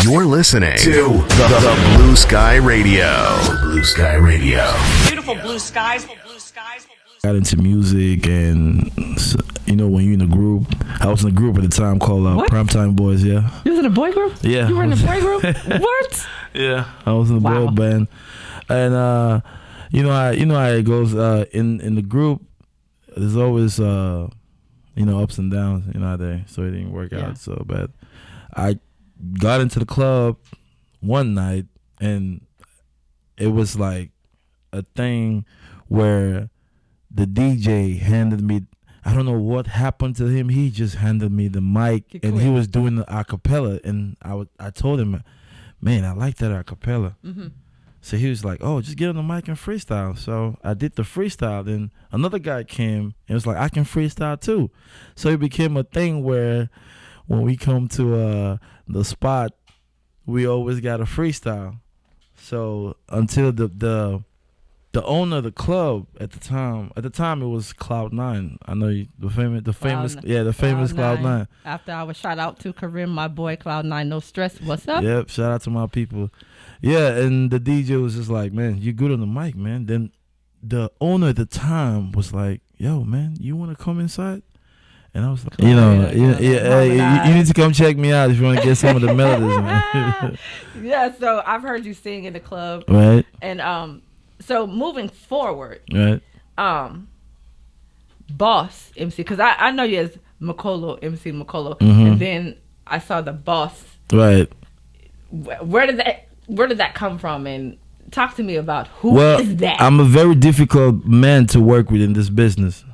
You're listening to the Blue Sky Radio. Blue Sky Radio. Beautiful blue skies. Got into music, and when you're in a group, I was in a group at the time called Primetime Boys. Yeah, you was in a boy group. Yeah, you were in a boy group. What? Yeah, I was in a boy band, and how it goes in the group. There's always ups and downs, so it didn't work out so bad. I got into the club one night, and it was like a thing where the DJ handed me, I don't know what happened to him, he just handed me the mic, and he was doing the acapella, and I told him, man, I like that acapella. Mm-hmm. So he was like, oh, just get on the mic and freestyle. So I did the freestyle. Then another guy came and was like, I can freestyle too. So it became a thing where when we come to the spot, we always got a freestyle. So until the owner of the club at the time it was Cloud9. I know the famous Cloud9. After I was shout out to Karim, my boy Cloud9, no stress. What's up? Yep, shout out to my people. Yeah, and the DJ was just like, man, you good on the mic, man. Then the owner at the time was like, yo, man, you want to come inside? And I was like, you need to come check me out if you want to get some of the melodies, man. Yeah, so I've heard you sing in the club. Right. And so moving forward, right. Boss MC, because I know you as Mikolo, MC Mikolo, mm-hmm. and then I saw the Boss. Right. Where did that come from? And talk to me about who is that? I'm a very difficult man to work with in this business.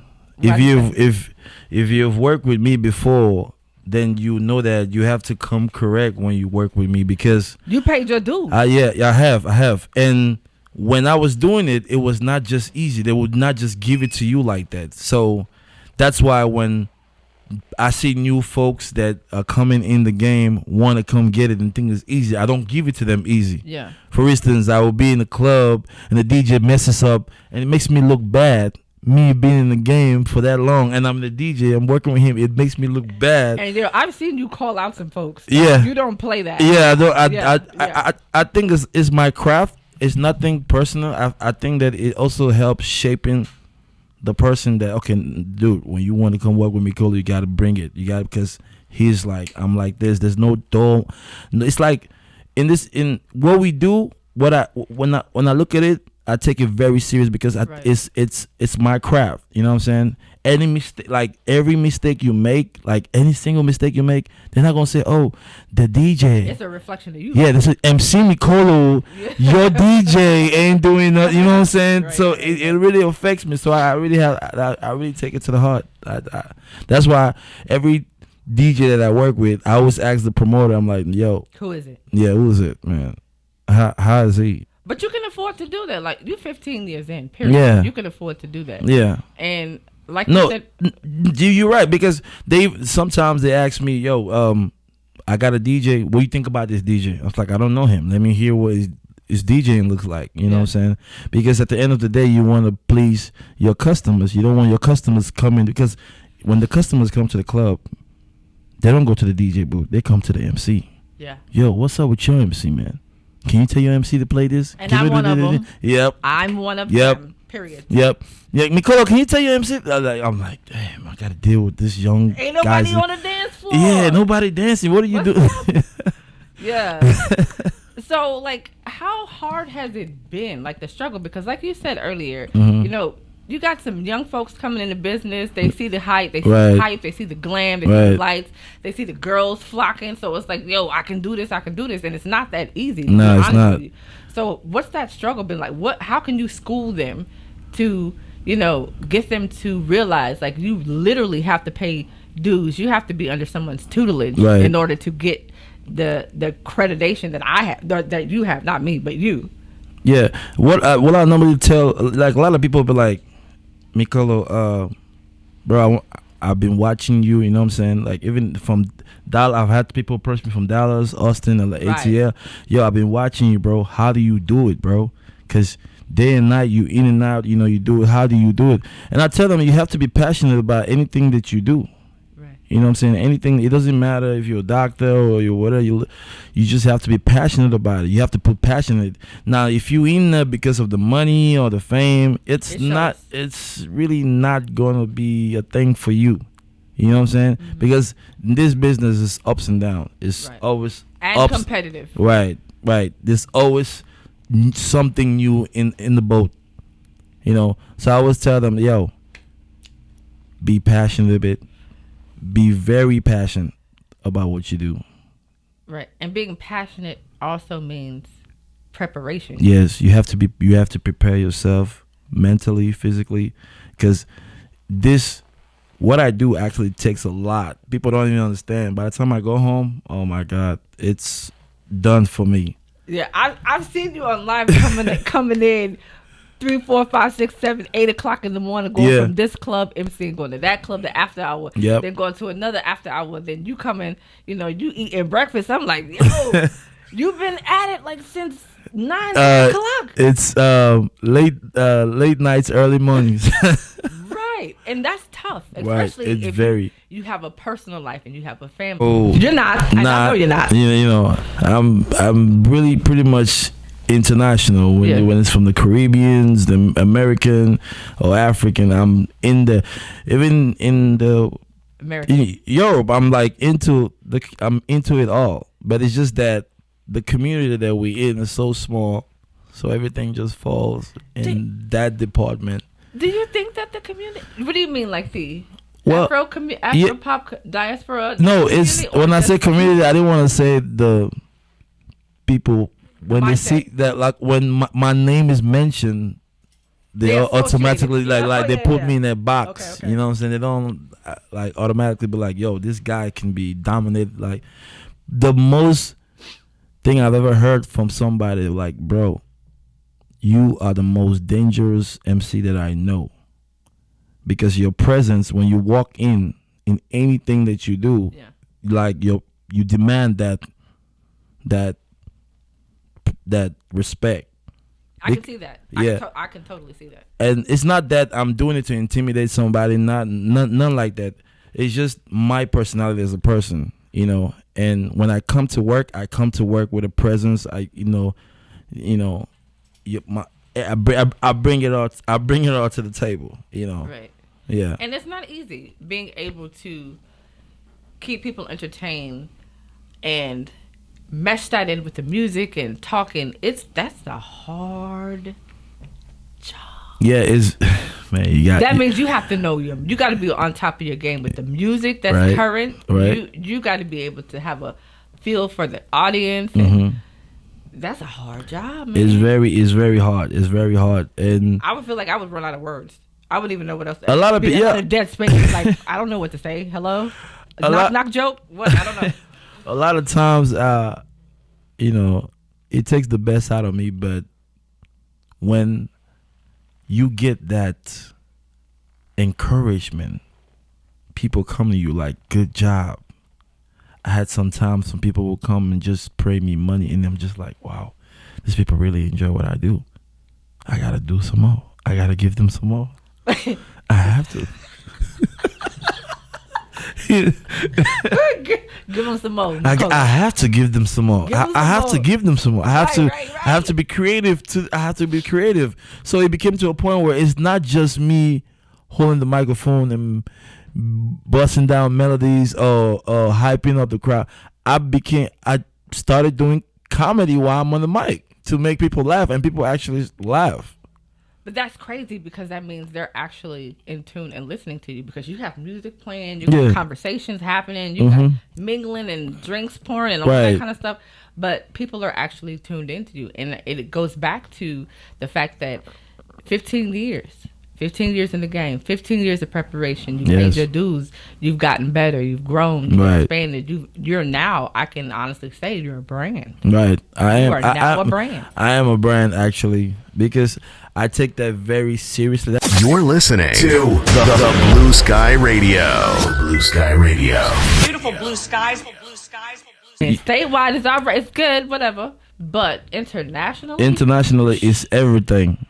If you've worked with me before, then you know that you have to come correct when you work with me, because you paid your dues. Yeah, I have. And when I was doing it, it was not just easy. They would not just give it to you like that. So that's why when I see new folks that are coming in the game, want to come get it and think it's easy, I don't give it to them easy. Yeah. For instance, I will be in a club and the DJ messes up and it makes me look bad. Me being in the game for that long, and I'm the DJ, I'm working with him, it makes me look bad. And I've seen you call out some folks. Yeah. You don't play that. Yeah, I think it's my craft. It's nothing personal. I think that it also helps shaping the person that, okay, dude, when you want to come work with me, Cole, you got to bring it. You got to, because he's like, I'm like this. There's no door. It's like in what we do, when I look at it, I take it very serious, because it's my craft. You know what I'm saying? Any mistake, like every mistake you make, like any single mistake you make, they're not gonna say, "Oh, the DJ." It's a reflection of you. Yeah, this is MC Mikolo. Your DJ ain't doing nothing. You know what I'm saying? Right. So it really affects me. So I really take it to the heart. That's why every DJ that I work with, I always ask the promoter. I'm like, "Yo, who is it? Yeah, who is it, man? How is he?" But you can afford to do that. Like, you're 15 years in, period. Yeah. You can afford to do that. Yeah. And like you said, you're right, because sometimes they ask me, yo, I got a DJ. What do you think about this DJ? I was like, I don't know him. Let me hear what his DJing looks like. You know what I'm saying? Because at the end of the day, you want to please your customers. You don't want your customers coming, because when the customers come to the club, they don't go to the DJ booth. They come to the MC. Yeah. Yo, what's up with your MC, man? Can you tell your MC to play this? And I'm one of them. Yep. I'm one of them. Period. Yep. Yeah, Mikolo, can you tell your MC? I'm like, damn, I gotta deal with this young. Ain't nobody on the dance floor. Yeah, nobody dancing. What are you doing? Yeah. So, like, how hard has it been? Like, the struggle? Because, like you said earlier, mm-hmm. You got some young folks coming into business. They see the hype. They see the hype. They see the glam. They see the lights. They see the girls flocking. So it's like, yo, I can do this. And it's not that easy. No, it's not. So what's that struggle been like? How can you school them to, get them to realize, like, you literally have to pay dues. You have to be under someone's tutelage in order to get the accreditation that I have, that you have, not me, but you. Yeah. What I normally tell, like, a lot of people be like, Mikolo, bro, I've been watching you, you know what I'm saying? Like, even from Dallas, I've had people approach me from Dallas, Austin, and ATL. Yo, I've been watching you, bro. How do you do it, bro? Because day and night, you in and out, you do it. How do you do it? And I tell them, you have to be passionate about anything that you do. Right. You know what I'm saying? Anything, it doesn't matter if you're a doctor or you're whatever. You just have to be passionate about it. You have to put passion in it. Now, if you in there because of the money or the fame, it's really not going to be a thing for you. You know what I'm saying? Mm-hmm. Because this business is ups and downs. It's always and competitive. Right. There's always something new in the boat. You know, so I always tell them, yo, be passionate a bit. Be very passionate about what you do. Right. And being passionate also means preparation. Yes, you have to prepare yourself mentally, physically, because what I do actually takes a lot. People don't even understand. By the time I go home, oh my God, it's done for me. Yeah, I've seen you on live coming in 3, 4, 5, 6, 7, 8 o'clock in the morning, going from this club, emceeing, going to that club, the after hour, then going to another after hour. Then you come in, you eating breakfast. I'm like, yo, you've been at it like since 9 o'clock. It's late nights, early mornings. Right, and that's tough, especially if you have a personal life and you have a family. Oh, you're not. I know you're not. You know, I'm really pretty much international when it's from the Caribbeans, the American or African. I'm even in the American. Europe. I'm like into it all, but it's just that the community that we in is so small, so everything just falls in that department. Do you think that the community? What do you mean, like the Afro pop diaspora? No, it's when I say community, I didn't want to say the people. When they see that, like when my name is mentioned, they automatically they put me in that box. Okay. You know what I'm saying? They don't like automatically be like, yo, this guy can be dominated. Like the most thing I've ever heard from somebody, like, bro, you are the most dangerous MC that I know, because your presence when you walk in anything that you do, like you demand that respect. I can see that. I can totally see that. And it's not that I'm doing it to intimidate somebody. None like that. It's just my personality as a person, you know. And when I come to work with a presence. I bring it all to the table, you know. Right. Yeah. And it's not easy being able to keep people entertained and mesh that in with the music and talking. That's a hard job. Yeah, that means you have to know you got to be on top of your game with the music that's current. Right. You got to be able to have a feel for the audience. And that's a hard job, man. It's very hard. It's very hard, and I would feel like I would run out of words. I wouldn't even know what else. A lot of people, a dead space. Like I don't know what to say. Hello, knock joke. What? I don't know. A lot of times, it takes the best out of me, but when you get that encouragement, people come to you like, good job. I had some people will come and just pray me money, and I'm just like, wow, these people really enjoy what I do. I got to do some more. I got to give them some more. I have to. Give them some more. I have to give them some more. I have to give them some more. I have to be creative. I have to be creative. So it became to a point where it's not just me holding the microphone and busting down melodies or hyping up the crowd. I started doing comedy while I'm on the mic to make people laugh, and people actually laugh. But that's crazy, because that means they're actually in tune and listening to you, because you have music playing, you got conversations happening, you got mingling and drinks pouring and all that kind of stuff. But people are actually tuned into you. And it goes back to the fact that 15 years in the game, 15 years of preparation, you've paid your dues, you've gotten better, you've grown, you've expanded, you're now, I can honestly say, you're a brand. Right. You are now a brand. I am a brand, actually, because I take that very seriously. You're listening to the Blue Sky Radio. Blue Sky Radio. Beautiful blue skies. And statewide is all right, it's good, whatever. But internationally is everything.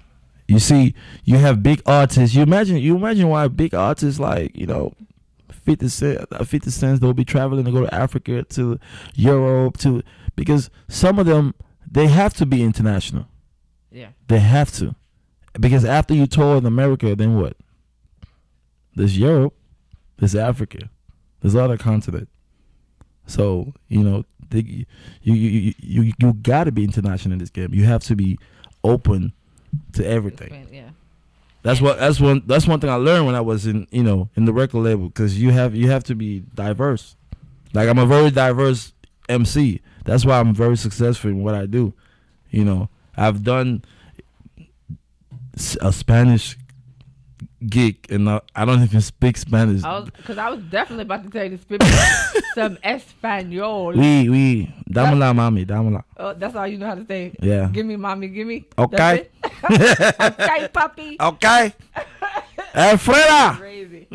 You see, you have big artists. You imagine why big artists like 50 Cent, they'll be traveling to go to Africa, to Europe, because some of them they have to be international. Yeah. They have to, because after you tour in America, then what? There's Europe, there's Africa, there's other continent. So you got to be international in this game. You have to be open to everything. Yeah. That's one thing I learned when I was in the record label, because you have to be diverse. Like, I'm a very diverse MC. That's why I'm very successful in what I do. I've done a Spanish gig, and I don't even speak Spanish. Because I was definitely about to tell you to speak some Espanol. Oui, dámela, mami, dámela. Oh, that's all you know how to say. Yeah. Give me, mommy, give me. Okay. Okay, puppy. Okay. Fuera. Crazy.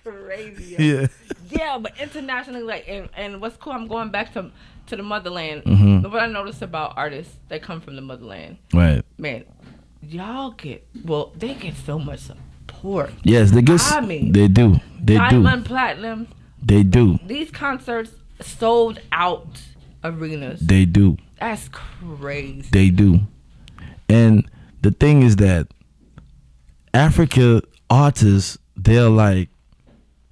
Crazy. Yeah. Yeah, but internationally, like, and what's cool, I'm going back to the motherland. Mm-hmm. What I noticed about artists that come from the motherland, Right. man, they get so much support. Yes, they get. I mean, they do. They Diamond do. Platinum. They do. These concerts sold out arenas. They do. That's crazy. They do. And the thing is that Africa artists, they're like,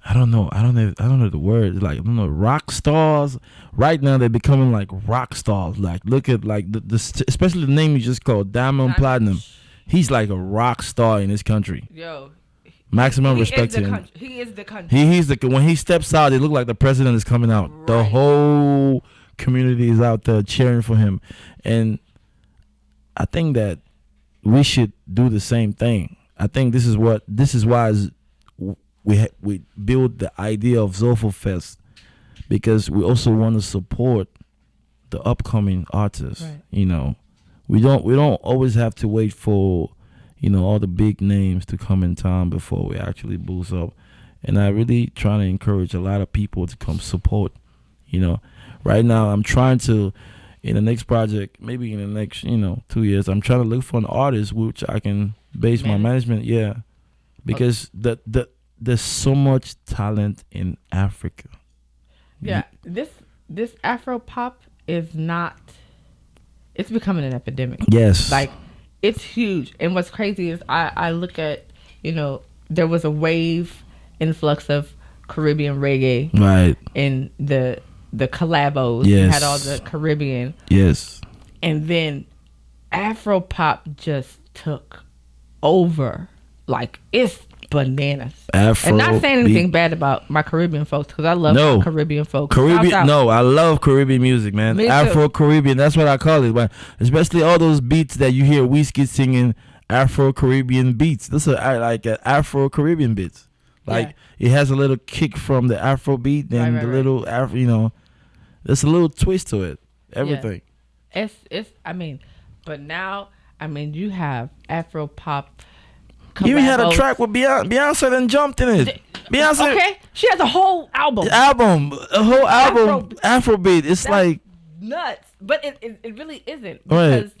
I don't know the word. Like, I don't know, rock stars. Right now, they're becoming like rock stars. Like, look at like the especially the name you just called, Diamond Platinum. He's like a rock star in this country. Yo, maximum respect to him. He is the country. He's the when he steps out, it look like the president is coming out. Right. The whole community is out there cheering for him, and I think that we should do the same thing. I think this is why we build the idea of Zofo Fest, because we also want to support the upcoming artists. Right. We don't always have to wait for all the big names to come in town before we actually boost up. And I really try to encourage a lot of people to come support. Right now I'm trying to, in the next project, maybe in the next 2 years, I'm trying to look for an artist which I can base my management. Yeah, because there's so much talent in Africa. Yeah, this Afro pop is not. It's becoming an epidemic. Yes, like it's huge. And what's crazy is I look at there was a wave influx of Caribbean reggae, right? In the collabos, yes, you had all the Caribbean, yes, and then Afro pop just took over. Like, it's bananas. Afro, and not saying anything bad about my Caribbean folks, because I love my Caribbean folks. I love Caribbean music, man. Afro Caribbean, that's what I call it. But especially all those beats that you hear Whiskey singing, Afro Caribbean beats. This is like Afro Caribbean beats. Like it has a little kick from the Afro beat, then little Afro. There's a little twist to it. Everything. Yeah. It's. But now you have Afro pop. You even had a track with Beyonce. Beyonce then jumped in it. Beyonce. Okay, she has a whole album. A whole album. Afrobeat. It's like nuts, but it really isn't, because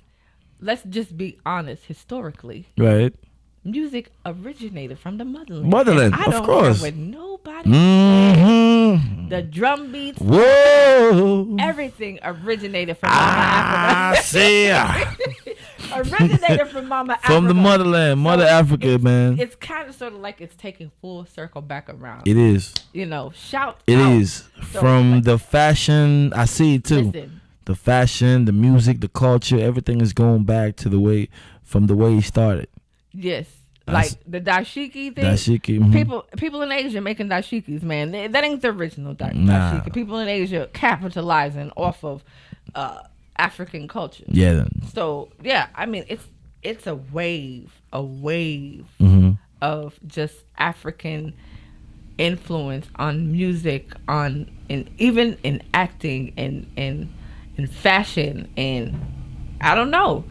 let's just be honest. Historically, right, music originated from the motherland. Motherland, of course. With nobody. Mm-hmm. The drum beats. Whoa. Everything originated from Mama Africa. Originated from Mama Africa. From the motherland, Mother Africa, man. It's kind of sort of like it's taking full circle back around. It is. Shout it out. It is. From the fashion, I see it too. Listen. The fashion, the music, the culture, everything is going back to the way it started. Yes. Like the dashiki thing. Dashiki. Mm-hmm. People in Asia making dashikis, man. That ain't the original dashiki. People in Asia capitalizing off of African culture. Yeah. So it's a wave mm-hmm. of just African influence on music, and even in acting and in fashion, and I don't know.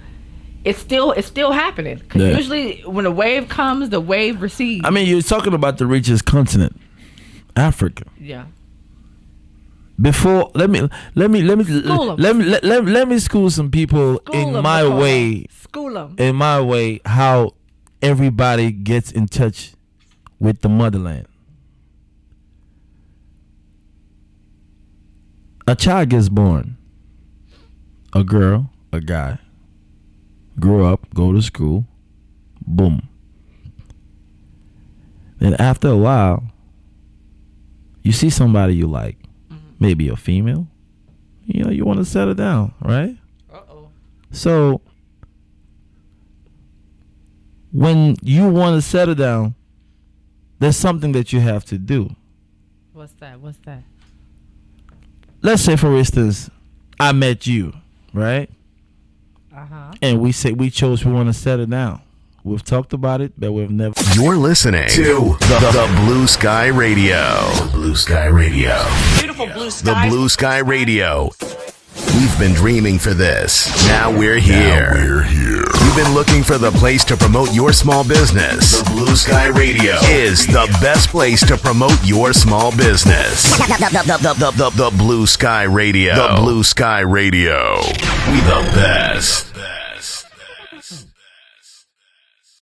It's still happening. Because usually when a wave comes, the wave recedes. You're talking about the richest continent, Africa. Yeah. Before let me school some people in my way. School them. In my way, how everybody gets in touch with the motherland. A child gets born. a girl, a guy, grow up, go to school, boom. Then after a while, you see somebody you like, maybe a female, you want to settle down, right? So when you want to settle down, there's something that you have to do. What's that? Let's say, for instance, I met you, right? And we chose we want to settle down. We've talked about it, but we've never. You're listening to the Blue Sky Radio. The Blue Sky Radio. Beautiful blue sky. The Blue Sky Radio. We've been dreaming for this. Now we're here. You've been looking for the place to promote your small business. The Blue Sky Radio is the best place to promote your small business. The Blue Sky Radio. The Blue Sky Radio. We the best.